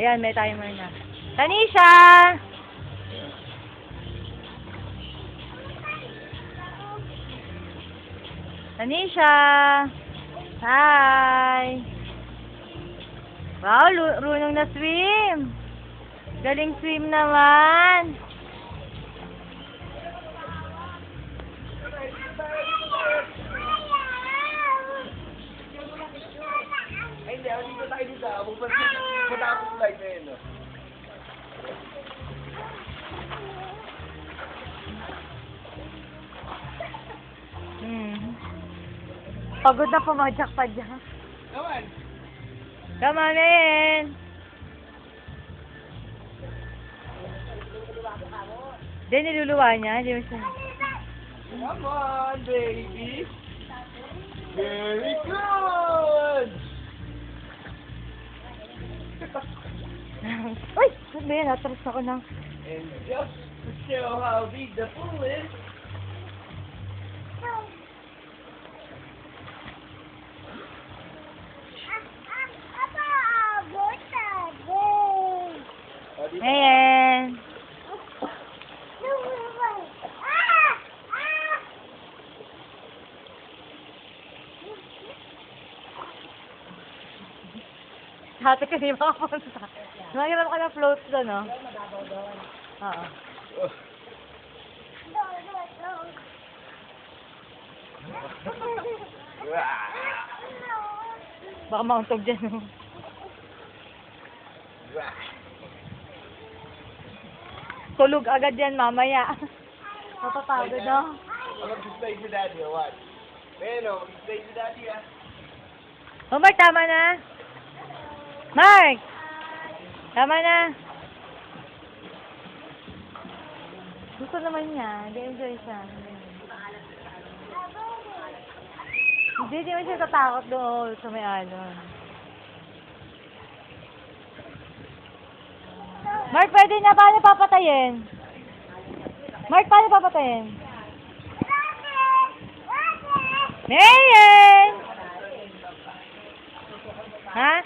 Ayan, may timer na. Tanisha! Tanisha! Hi! Wow, runong na swim! Galing swim naman! Ay, hindi. Dito tayo dito. Punta ako sa slide na yun, no? Pagod na pumadyak pa dyan. Naman. Come on in! Hindi, niluluwa niya. Hindi mo siya. Come on, baby. Very good! Uy! Ano ba yan? Natras ako ng... And just to show how big the pool is, Ayan. Hati ka di makapunta. Magandang ka na float doon, no? Oo. Baka mauntog dyan, no? Tulog agad yan mamaya. Mapapagod, no? I'm mag-display si Daddy, or what? Pero, mag-display si Daddy, ah. Oh, Mark, tama na. Mark! Tama na. Gusto naman niya. Nag-enjoy siya. Hindi naman siya tatakot doon sa may alon. Mark, pwede na. Paano papatayin? Mark, paano papatayin? Mayen! Ha?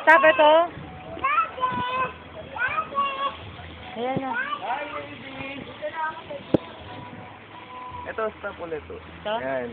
Stop ito? Ayan na. Hi, baby! Ito, stop ulit, oh. Ito? Yan.